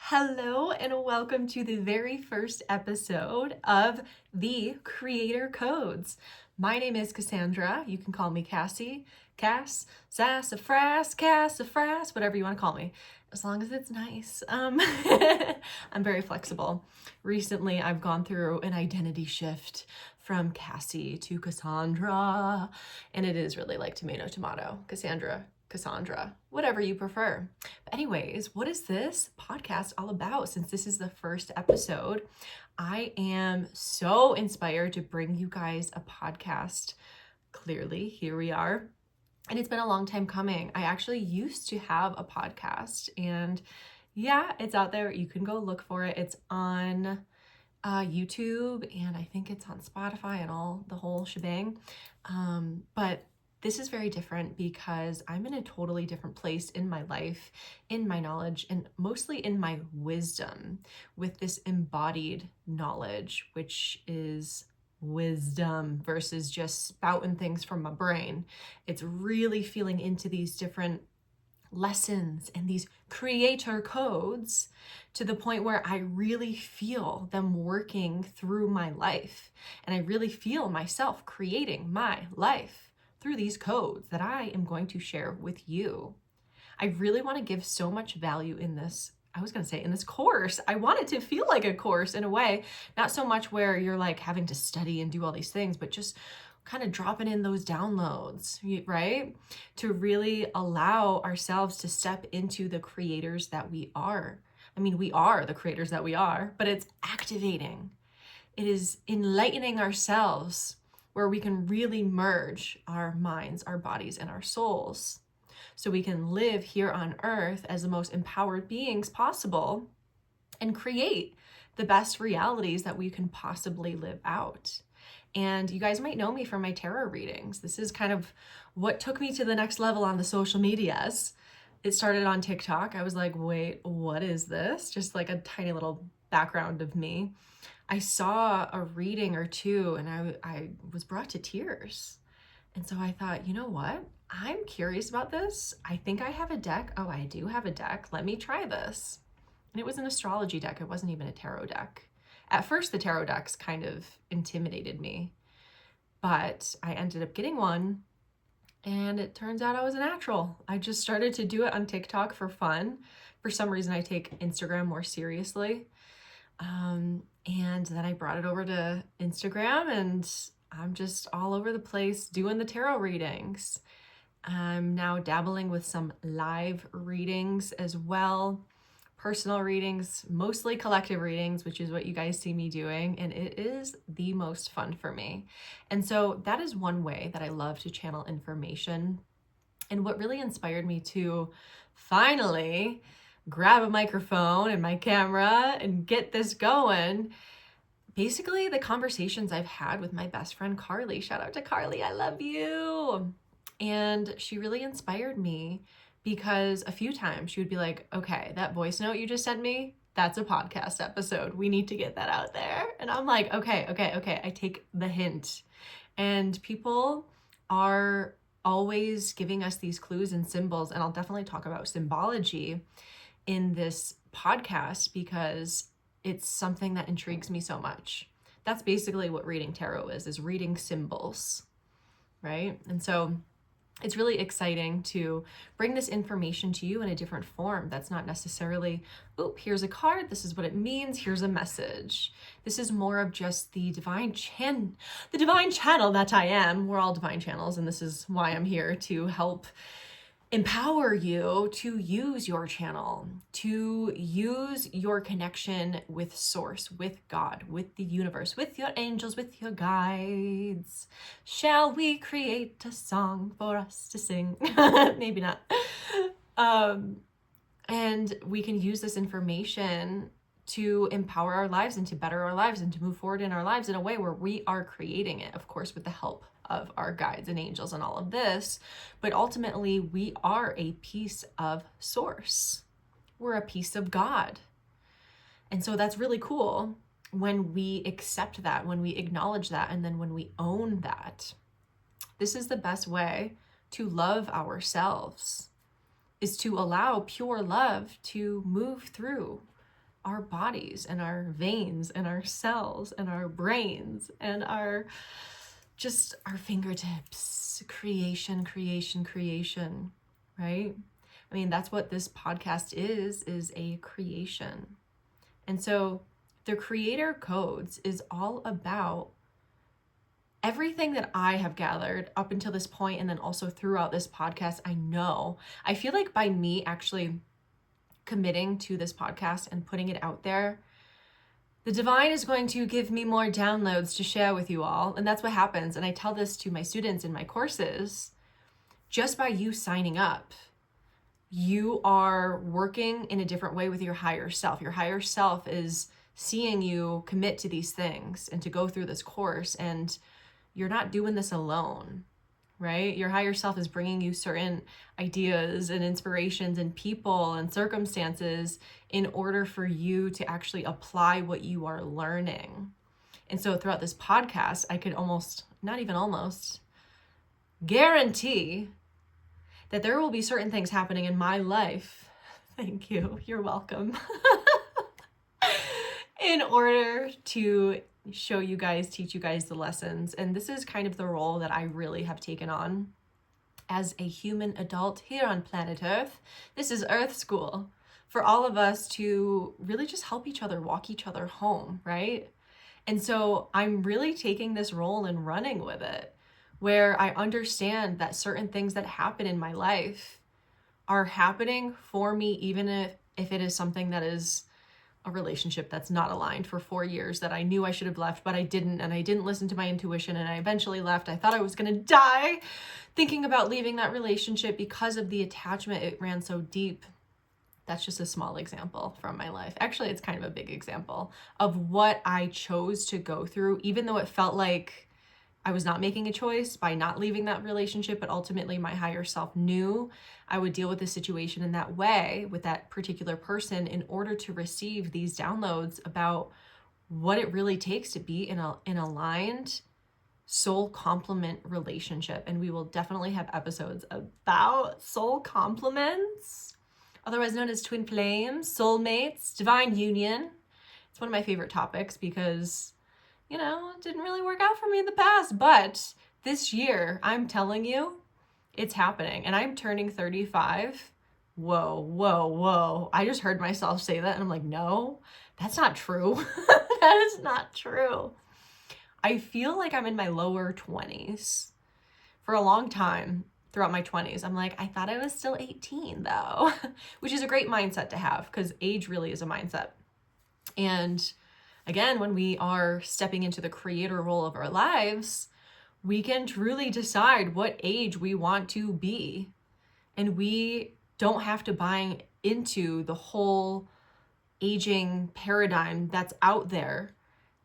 Hello and welcome to the very first episode of the Creator Codes. My name is Cassandra. You can call me Cassie, Cass, Sassafras, Cassafras, whatever you want to call me, as long as it's nice. I'm very flexible. Recently, I've gone through an identity shift from Cassie to Cassandra, and it is really like tomato, tomato, Cassandra, whatever you prefer. But anyways, what is this podcast all about? Since this is the first episode, I am so inspired to bring you guys a podcast. Clearly, here we are. And it's been a long time coming. I actually used to have a podcast, and yeah, it's out there. You can go look for it. It's on YouTube, and I think it's on Spotify and the whole shebang. But this is very different because I'm in a totally different place in my life, in my knowledge, and mostly in my wisdom with this embodied knowledge, which is wisdom versus just spouting things from my brain. It's really feeling into these different lessons and these creator codes to the point where I really feel them working through my life. And I really feel myself creating my life through these codes that I am going to share with you. I really want to give so much value in this. I was going to say in this course. I want it to feel like a course in a way, not so much where you're like having to study and do all these things, but just kind of dropping in those downloads, right? To really allow ourselves to step into the creators that we are. I mean, we are the creators that we are, but it's activating. It is enlightening ourselves where we can really merge our minds, our bodies, and our souls so we can live here on earth as the most empowered beings possible and create the best realities that we can possibly live out. And you guys might know me from my tarot readings. This is kind of what took me to the next level on the social medias. It started on TikTok. I was like, wait, what is this? Just like a tiny little background of me. I saw a reading or two and I was brought to tears. And so I thought, you know what? I'm curious about this. I think I have a deck. Oh, I do have a deck. Let me try this. And it was an astrology deck. It wasn't even a tarot deck. At first, the tarot decks kind of intimidated me, but I ended up getting one, and it turns out I was a natural. I just started to do it on TikTok for fun. For some reason, I take Instagram more seriously. And then I brought it over to Instagram, and I'm just all over the place doing the tarot readings. I'm now dabbling with some live readings as well. Personal readings, mostly collective readings, which is what you guys see me doing, and it is the most fun for me. And so that is one way that I love to channel information. And what really inspired me to finally grab a microphone and my camera and get this going, basically the conversations I've had with my best friend Carly. Shout out to Carly, I love you. And she really inspired me because a few times she would be like, okay, that voice note you just sent me, that's a podcast episode. We need to get that out there. And I'm like, okay. I take the hint. And people are always giving us these clues and symbols. And I'll definitely talk about symbology in this podcast because it's something that intrigues me so much. That's basically what reading tarot is reading symbols, right? And so it's really exciting to bring this information to you in a different form. That's not necessarily, oh, here's a card, this is what it means, here's a message. This is more of just the divine channel that I am. We're all divine channels, and this is why I'm here to help empower you to use your channel, to use your connection with source, with God, with the universe, with your angels, with your guides. Shall we create a song for us to sing? Maybe not. And we can use this information to empower our lives and to better our lives and to move forward in our lives in a way where we are creating it, of course, with the help of our guides and angels and all of this. But ultimately, we are a piece of source. We're a piece of God. And so that's really cool when we accept that, when we acknowledge that, and then when we own that. This is the best way to love ourselves, is to allow pure love to move through our bodies and our veins and our cells and our brains and our fingertips. Creation, creation, creation, right? I mean, that's what this podcast is a creation. And so the creator codes is all about everything that I have gathered up until this point, and then also throughout this podcast. I feel like by me actually committing to this podcast and putting it out there, the divine is going to give me more downloads to share with you all. And that's what happens. And I tell this to my students in my courses. Just by you signing up, you are working in a different way with your higher self. Your higher self is seeing you commit to these things and to go through this course, and you're not doing this alone, right? Your higher self is bringing you certain ideas and inspirations and people and circumstances in order for you to actually apply what you are learning. And so throughout this podcast, I could not even almost, guarantee that there will be certain things happening in my life. Thank you. You're welcome. In order to show you guys, teach you guys the lessons. And this is kind of the role that I really have taken on as a human adult here on planet Earth. This is Earth School for all of us to really just help each other, walk each other home, right? And so I'm really taking this role and running with it, where I understand that certain things that happen in my life are happening for me, even if it is something that is a relationship that's not aligned for 4 years that I knew I should have left, but I didn't, and I didn't listen to my intuition, and I eventually left. I thought I was going to die thinking about leaving that relationship because of the attachment. It ran so deep. That's just a small example from my life. Actually, it's kind of a big example of what I chose to go through, even though it felt like I was not making a choice by not leaving that relationship, but ultimately my higher self knew I would deal with the situation in that way with that particular person in order to receive these downloads about what it really takes to be in an aligned soul complement relationship. And we will definitely have episodes about soul complements, otherwise known as twin flames, soulmates, divine union. It's one of my favorite topics because it didn't really work out for me in the past, but this year, I'm telling you, it's happening. And I'm turning 35. Whoa, whoa, whoa. I just heard myself say that and I'm like, no, that's not true. That is not true. I feel like I'm in my lower 20s. For a long time throughout my 20s, I'm like, I thought I was still 18 though, which is a great mindset to have because age really is a mindset. And again, when we are stepping into the creator role of our lives, we can truly decide what age we want to be. And we don't have to buy into the whole aging paradigm that's out there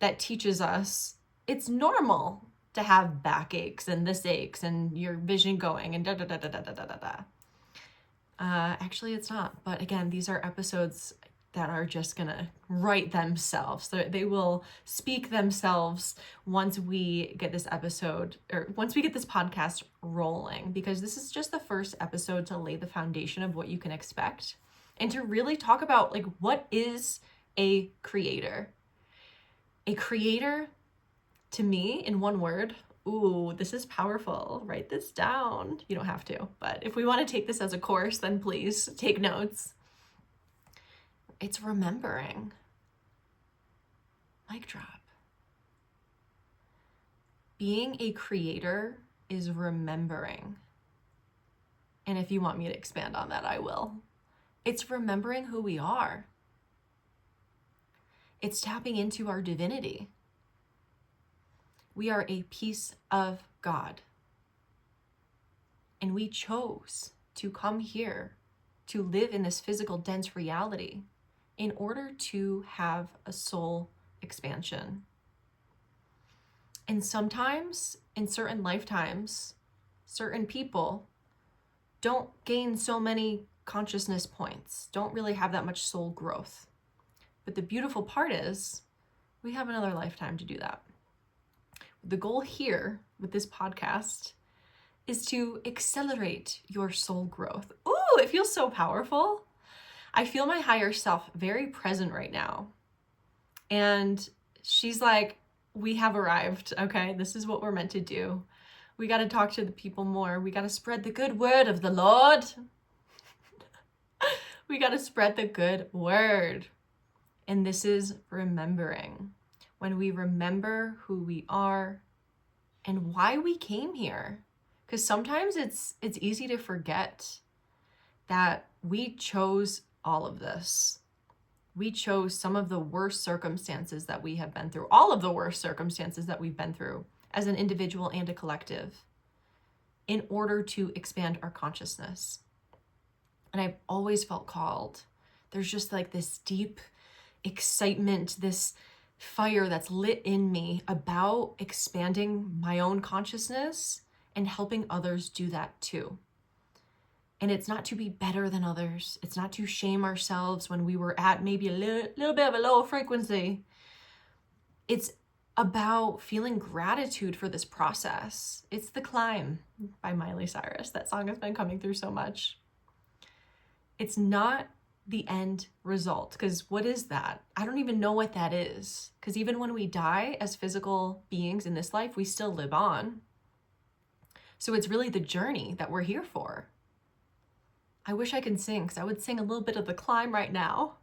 that teaches us it's normal to have backaches and this aches and your vision going and da da da da da da da da. Actually, it's not. But again, these are episodes that are just gonna write themselves. So they will speak themselves once we get this episode, or once we get this podcast rolling, because this is just the first episode to lay the foundation of what you can expect and to really talk about what is a creator. A creator, to me, in one word, ooh, this is powerful. Write this down. You don't have to, but if we want to take this as a course, then please take notes. It's remembering. Mic drop. Being a creator is remembering. And if you want me to expand on that, I will. It's remembering who we are. It's tapping into our divinity. We are a piece of God. And we chose to come here to live in this physical, dense reality in order to have a soul expansion. And sometimes, in certain lifetimes, certain people don't gain so many consciousness points, don't really have that much soul growth. But the beautiful part is, we have another lifetime to do that. The goal here with this podcast is to accelerate your soul growth. Ooh, it feels so powerful. I feel my higher self very present right now. And she's like, we have arrived, okay? This is what we're meant to do. We got to talk to the people more. We got to spread the good word of the Lord. We got to spread the good word. And this is remembering. When we remember who we are and why we came here. Because sometimes it's easy to forget that we chose all of this. We chose some of the worst circumstances that we have been through, all of the worst circumstances that we've been through as an individual and a collective, in order to expand our consciousness. And I've always felt called. There's just like this deep excitement, this fire that's lit in me about expanding my own consciousness and helping others do that too. And it's not to be better than others. It's not to shame ourselves when we were at maybe a little bit of a low frequency. It's about feeling gratitude for this process. It's The Climb by Miley Cyrus. That song has been coming through so much. It's not the end result, because what is that? I don't even know what that is. Because even when we die as physical beings in this life, we still live on. So it's really the journey that we're here for. I wish I could sing, because I would sing a little bit of The Climb right now.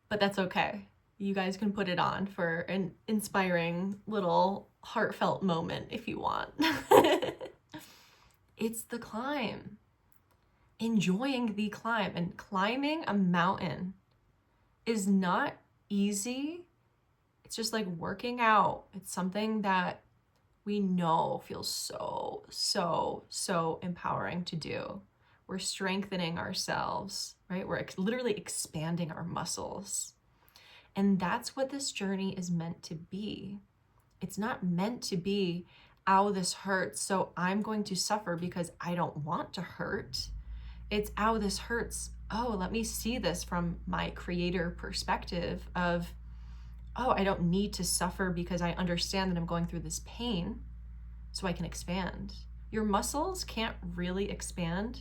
But that's okay. You guys can put it on for an inspiring little heartfelt moment if you want. It's the climb. Enjoying the climb. And climbing a mountain is not easy. It's just like working out. It's something that we know feels so empowering to do. We're strengthening ourselves, right? We're literally expanding our muscles. And that's what this journey is meant to be. It's not meant to be, ow, this hurts, so I'm going to suffer because I don't want to hurt. It's, ow, this hurts. Oh, let me see this from my creator perspective of, oh, I don't need to suffer because I understand that I'm going through this pain so I can expand. Your muscles can't really expand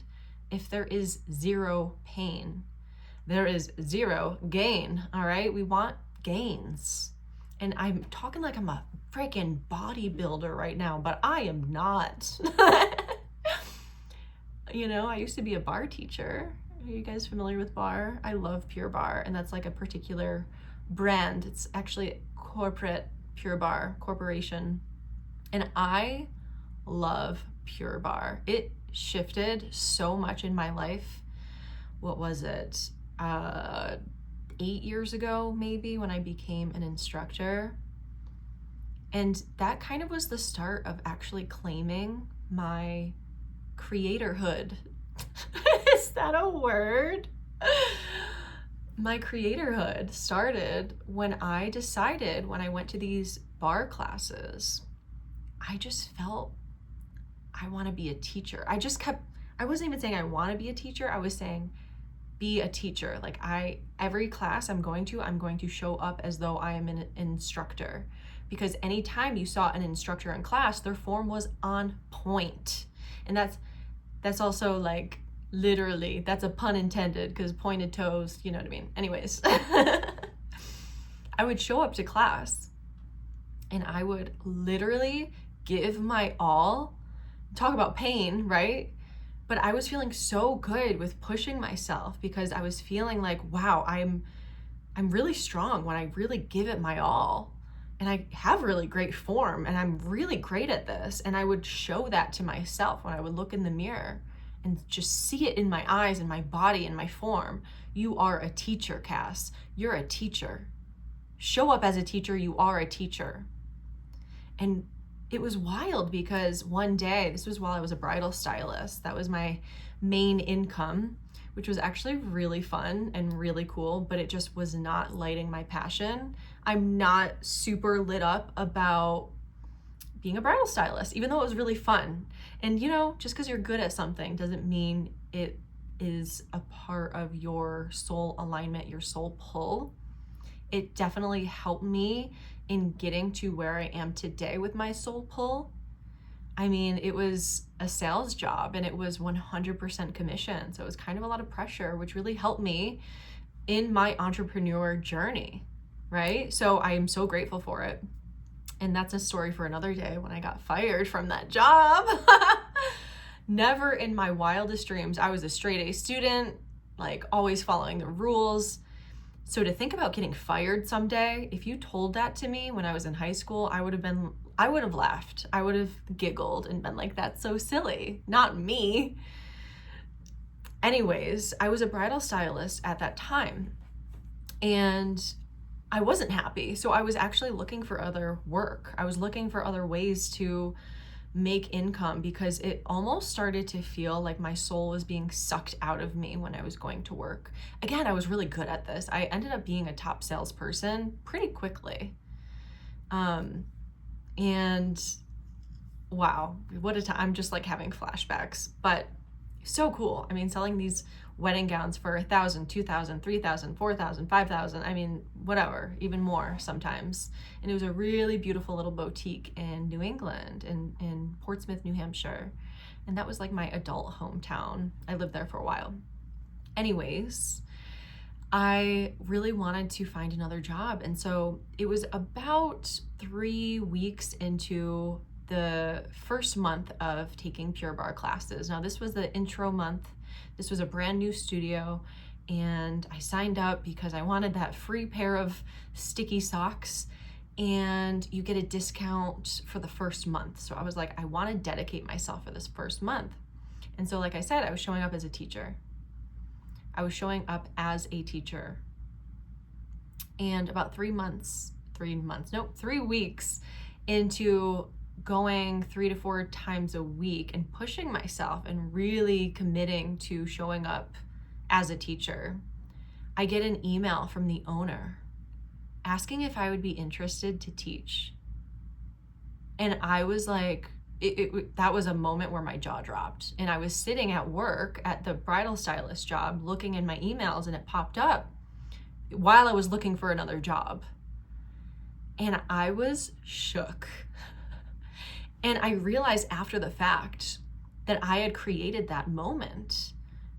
if there is zero pain. There is zero gain, all right? We want gains. And I'm talking like I'm a freaking bodybuilder right now, but I am not. You know, I used to be a bar teacher. Are you guys familiar with bar? I love Pure Barre, and that's like a particular brand. It's actually corporate Pure Barre corporation. And I love Pure Barre. It shifted so much in my life. What was it? 8 years ago, maybe, when I became an instructor. And that kind of was the start of actually claiming my creatorhood. Is that a word? My creatorhood started when I decided, when I went to these bar classes, I just felt I want to be a teacher. I wasn't even saying I want to be a teacher. I was saying be a teacher. Like every class I'm going to show up as though I am an instructor. Because anytime you saw an instructor in class, their form was on point. And that's also like, literally, that's a pun intended, because pointed toes, you know what I mean? Anyways, I would show up to class and I would literally give my all. Talk about pain, right? But I was feeling so good with pushing myself, because I was feeling like, wow, I'm really strong when I really give it my all. And I have really great form, and I'm really great at this. And I would show that to myself when I would look in the mirror and just see it in my eyes and my body and my form. You are a teacher, Cass. You're a teacher. Show up as a teacher. You are a teacher. And it was wild, because one day, this was while I was a bridal stylist, that was my main income, which was actually really fun and really cool, but it just was not lighting my passion. I'm not super lit up about being a bridal stylist, even though it was really fun. And you know, just because you're good at something doesn't mean it is a part of your soul alignment, your soul pull. It definitely helped me in getting to where I am today with my soul pull. I mean, it was a sales job and it was 100% commission. So it was kind of a lot of pressure, which really helped me in my entrepreneur journey, right? So I am so grateful for it. And that's a story for another day when I got fired from that job. Never in my wildest dreams. I was a straight A student, like always following the rules. So to think about getting fired someday, if you told that to me when I was in high school, I would have laughed. I would have giggled and been like, that's so silly. Not me. Anyways, I was a bridal stylist at that time and I wasn't happy. So I was actually looking for other work. I was looking for other ways to make income because it almost started to feel like my soul was being sucked out of me when I was going to work. Again, I was really good at this. I ended up being a top salesperson pretty quickly. And wow, what a time. I'm just like having flashbacks, but so cool. I mean, selling these wedding gowns for 1,000, 2,000, 3,000, 4,000, 5,000. I mean, whatever, even more sometimes. And it was a really beautiful little boutique in New England, in Portsmouth, New Hampshire. And that was like my adult hometown. I lived there for a while. Anyways, I really wanted to find another job. And so it was about 3 weeks into the first month of taking Pure Barre classes. Now, this was the intro month. This was a brand new studio, and I signed up because I wanted that free pair of sticky socks, and you get a discount for the first month. So I was like, I want to dedicate myself for this first month. And so, like I said, I was showing up as a teacher. I was showing up as a teacher. And about 3 weeks into going 3 to 4 times a week and pushing myself and really committing to showing up as a teacher, I get an email from the owner asking if I would be interested to teach. And I was like, that was a moment where my jaw dropped. And I was sitting at work at the bridal stylist job looking in my emails, and it popped up while I was looking for another job. And I was shook. And I realized after the fact that I had created that moment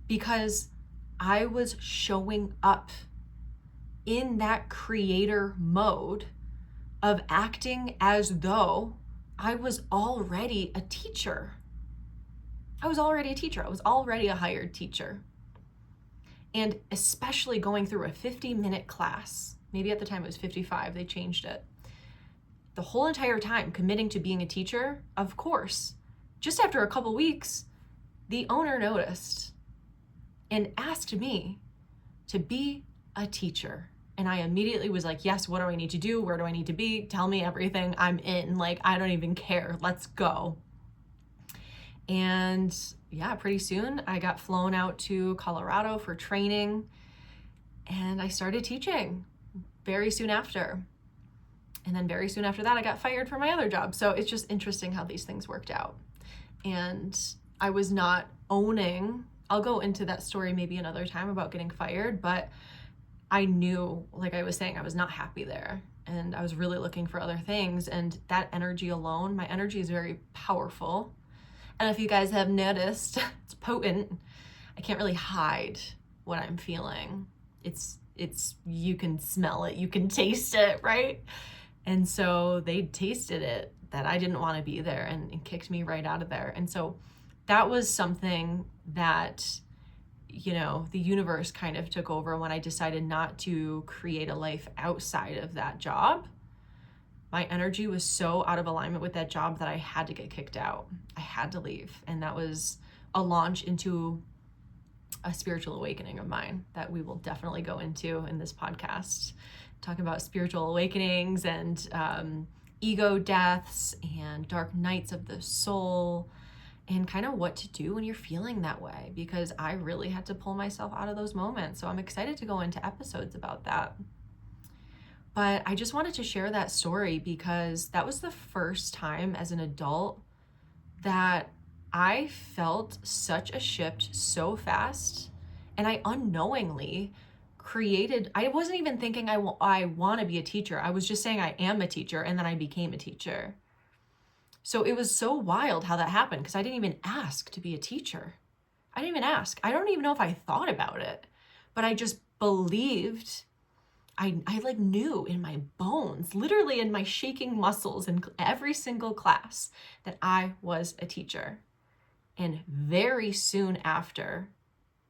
because I was showing up in that creator mode of acting as though I was already a teacher. I was already a teacher. I was already a hired teacher. And especially going through a 50-minute class, maybe at the time it was 55, they changed it. The whole entire time committing to being a teacher, of course, just after a couple weeks, the owner noticed and asked me to be a teacher. And I immediately was like, yes, what do I need to do? Where do I need to be? Tell me everything. I'm in. Like, I don't even care. Let's go. And yeah, pretty soon I got flown out to Colorado for training and I started teaching very soon after. And then very soon after that, I got fired from my other job. So it's just interesting how these things worked out. And I was not owning, I'll go into that story maybe another time about getting fired, but I knew, like I was saying, I was not happy there. And I was really looking for other things. And that energy alone, my energy is very powerful. And if you guys have noticed, it's potent. I can't really hide what I'm feeling. It's you can smell it, you can taste it, right? And so they tasted it, that I didn't want to be there, and kicked me right out of there. And so that was something that, you know, the universe kind of took over when I decided not to create a life outside of that job. My energy was so out of alignment with that job that I had to get kicked out. I had to leave. And that was a launch into a spiritual awakening of mine that we will definitely go into in this podcast. Talking about spiritual awakenings and ego deaths and dark nights of the soul and kind of what to do when you're feeling that way, because I really had to pull myself out of those moments. So I'm excited to go into episodes about that. But I just wanted to share that story because that was the first time as an adult that I felt such a shift so fast, and I unknowingly created, I wasn't even thinking I want to be a teacher. I was just saying I am a teacher, and then I became a teacher. So it was so wild how that happened because I didn't even ask to be a teacher. I didn't even ask. I don't even know if I thought about it, but I just believed. I like knew in my bones, literally in my shaking muscles in every single class, that I was a teacher. And very soon after,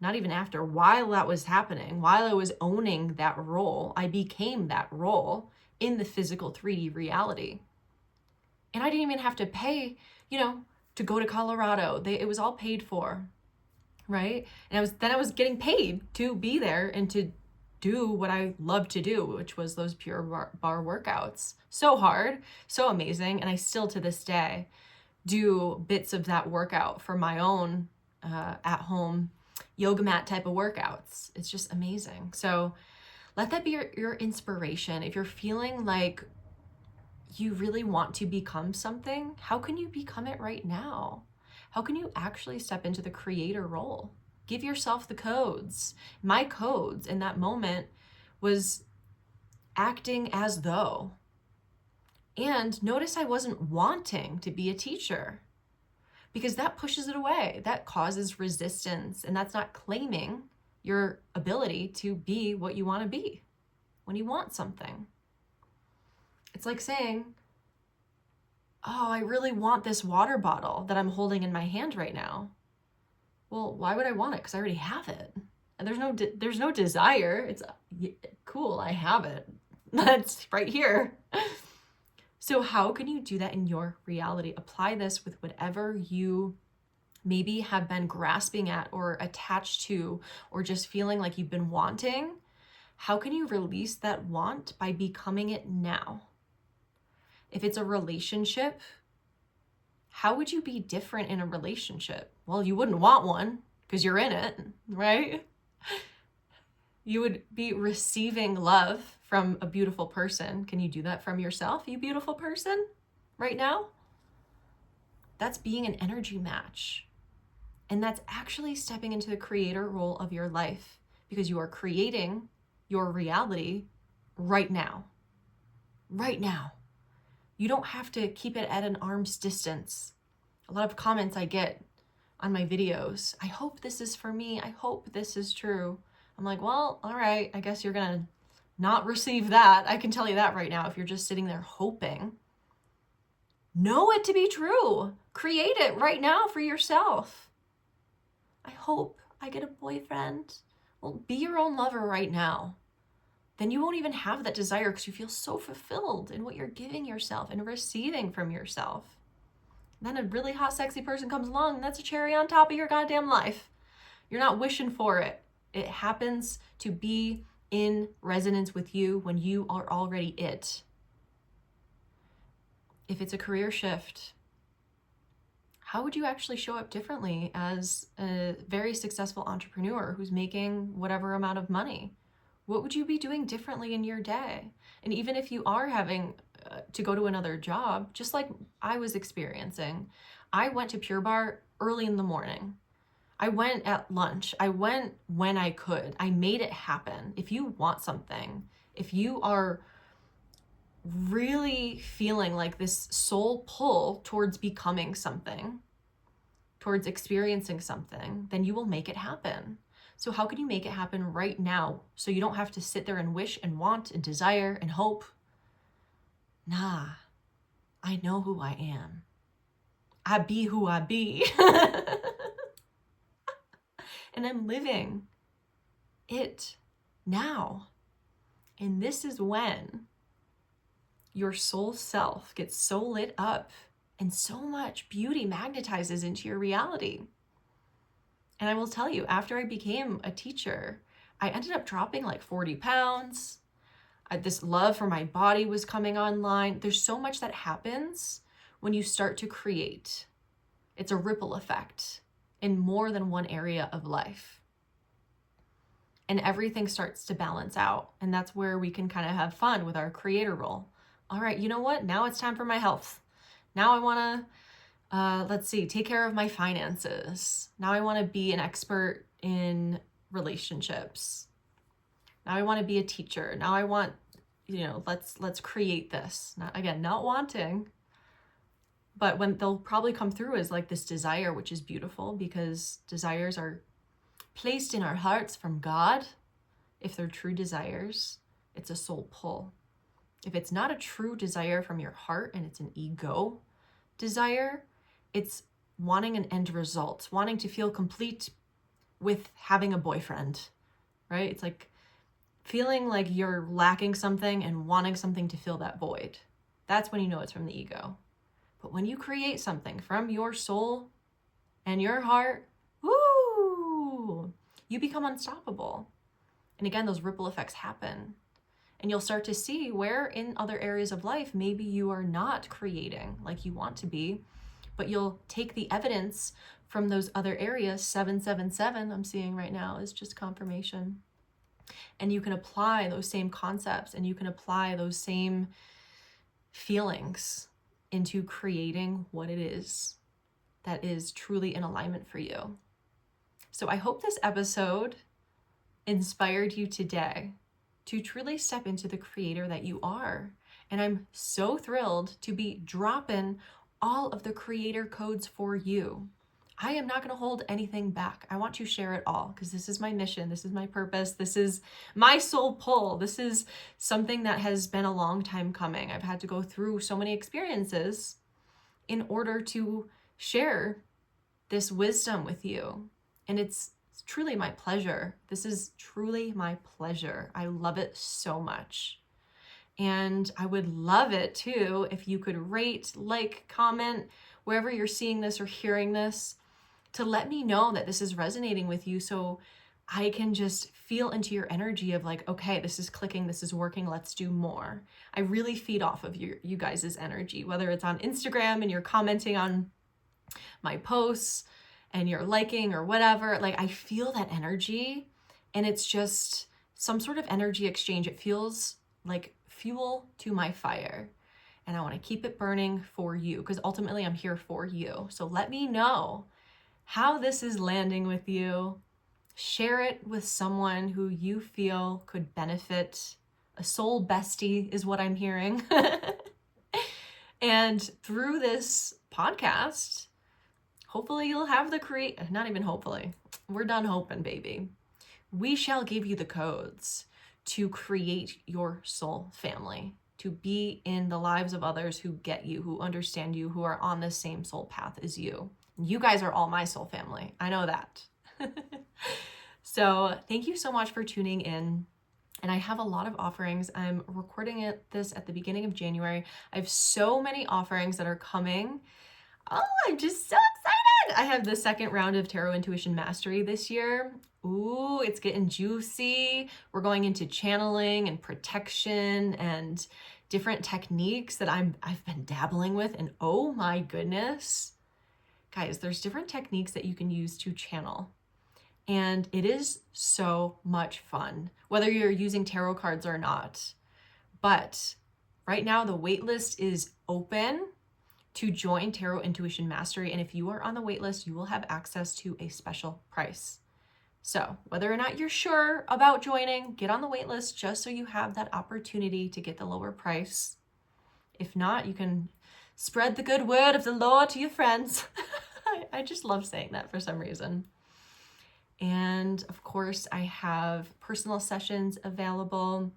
not even after, while that was happening, while I was owning that role, I became that role in the physical 3D reality. And I didn't even have to pay, to go to Colorado. It was all paid for, right? And I was getting paid to be there and to do what I love to do, which was those pure bar workouts. So hard, so amazing. And I still to this day do bits of that workout for my own at home yoga mat type of workouts. It's just amazing. So let that be your inspiration. If you're feeling like you really want to become something, how can you become it right now? How can you actually step into the creator role? Give yourself the codes. My codes in that moment was acting as though. And notice I wasn't wanting to be a teacher, because that pushes it away. That causes resistance, and that's not claiming your ability to be what you want to be when you want something. It's like saying, oh, I really want this water bottle that I'm holding in my hand right now. Well, why would I want it? Because I already have it. And there's no desire. It's cool, I have it. That's right here. So how can you do that in your reality? Apply this with whatever you maybe have been grasping at or attached to, or just feeling like you've been wanting. How can you release that want? By becoming it now. If it's a relationship, how would you be different in a relationship? Well, you wouldn't want one because you're in it, right? You would be receiving love from a beautiful person. Can you do that from yourself, you beautiful person, right now? That's being an energy match. And that's actually stepping into the creator role of your life, because you are creating your reality right now. Right now. You don't have to keep it at an arm's distance. A lot of comments I get on my videos, I hope this is for me. I hope this is true. I'm like, well, all right, I guess you're gonna not receive that. I can tell you that right now. If you're just sitting there hoping, know it to be true. Create it right now for yourself. I hope I get a boyfriend. Well, be your own lover right now. Then you won't even have that desire because you feel so fulfilled in what you're giving yourself and receiving from yourself. And then a really hot, sexy person comes along, and that's a cherry on top of your goddamn life. You're not wishing for it. It happens to be in resonance with you when you are already it. If it's a career shift, how would you actually show up differently as a very successful entrepreneur who's making whatever amount of money? What would you be doing differently in your day? And even if you are having to go to another job, just like I was experiencing, I went to Pure Barre early in the morning. I went at lunch. I went when I could. I made it happen. If you want something, if you are really feeling like this soul pull towards becoming something, towards experiencing something, then you will make it happen. So how can you make it happen right now so you don't have to sit there and wish and want and desire and hope? Nah, I know who I am. I be who I be. And I'm living it now. And this is when your soul self gets so lit up and so much beauty magnetizes into your reality. And I will tell you, after I became a teacher, I ended up dropping like 40 pounds. This love for my body was coming online. There's so much that happens when you start to create. It's a ripple effect in more than one area of life. And everything starts to balance out. And that's where we can kind of have fun with our creator role. All right, you know what? Now it's time for my health. Now I want to, take care of my finances. Now I want to be an expert in relationships. Now I want to be a teacher. Now I want, let's create this. Not wanting. but when they'll probably come through as like this desire, which is beautiful because desires are placed in our hearts from God. If they're true desires, it's a soul pull. If it's not a true desire from your heart and it's an ego desire, it's wanting an end result, wanting to feel complete with having a boyfriend, right? It's like feeling like you're lacking something and wanting something to fill that void. That's when you know it's from the ego. But when you create something from your soul and your heart, woo, you become unstoppable. And again, those ripple effects happen. And you'll start to see where in other areas of life, maybe you are not creating like you want to be, but you'll take the evidence from those other areas. 777 I'm seeing right now is just confirmation. And you can apply those same concepts and you can apply those same feelings into creating what it is that is truly in alignment for you. So I hope this episode inspired you today to truly step into the creator that you are. And I'm so thrilled to be dropping all of the creator codes for you. I am not going to hold anything back. I want to share it all because this is my mission. This is my purpose. This is my soul pull. This is something that has been a long time coming. I've had to go through so many experiences in order to share this wisdom with you. And it's truly my pleasure. This is truly my pleasure. I love it so much. And I would love it too if you could rate, like, comment wherever you're seeing this or hearing this to let me know that this is resonating with you so I can just feel into your energy of like, okay, this is clicking, this is working, let's do more. I really feed off of you guys' energy, whether it's on Instagram and you're commenting on my posts and you're liking or whatever. Like, I feel that energy and it's just some sort of energy exchange. It feels like fuel to my fire. And I want to keep it burning for you because ultimately I'm here for you. So let me know how this is landing with you. Share it with someone who you feel could benefit. A soul bestie is what I'm hearing. And through this podcast, hopefully you'll have not even hopefully, we're done hoping, baby. We shall give you the codes to create your soul family, to be in the lives of others who get you, who understand you, who are on the same soul path as you. You guys are all my soul family. I know that. So thank you so much for tuning in. And I have a lot of offerings. I'm recording this at the beginning of January. I have so many offerings that are coming. Oh, I'm just so excited. I have the second round of Tarot Intuition Mastery this year. Ooh, it's getting juicy. We're going into channeling and protection and different techniques that I've been dabbling with. And oh my goodness, guys, there's different techniques that you can use to channel. And it is so much fun, whether you're using tarot cards or not. But right now the waitlist is open to join Tarot Intuition Mastery. And if you are on the waitlist, you will have access to a special price. So whether or not you're sure about joining, get on the waitlist just so you have that opportunity to get the lower price. If not, you can spread the good word of the Lord to your friends. I just love saying that for some reason. And of course, I have personal sessions available.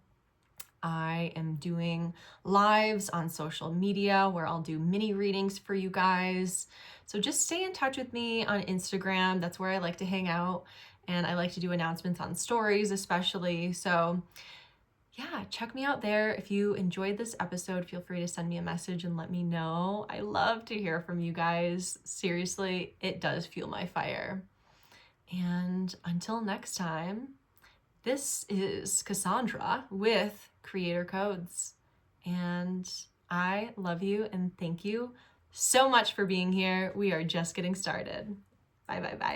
I am doing lives on social media where I'll do mini readings for you guys. So just stay in touch with me on Instagram. That's where I like to hang out. And I like to do announcements on stories especially. So yeah, check me out there. If you enjoyed this episode, feel free to send me a message and let me know. I love to hear from you guys. Seriously, it does fuel my fire. And until next time, this is Cassandra with Creator Codes. And I love you and thank you so much for being here. We are just getting started. Bye, bye, bye.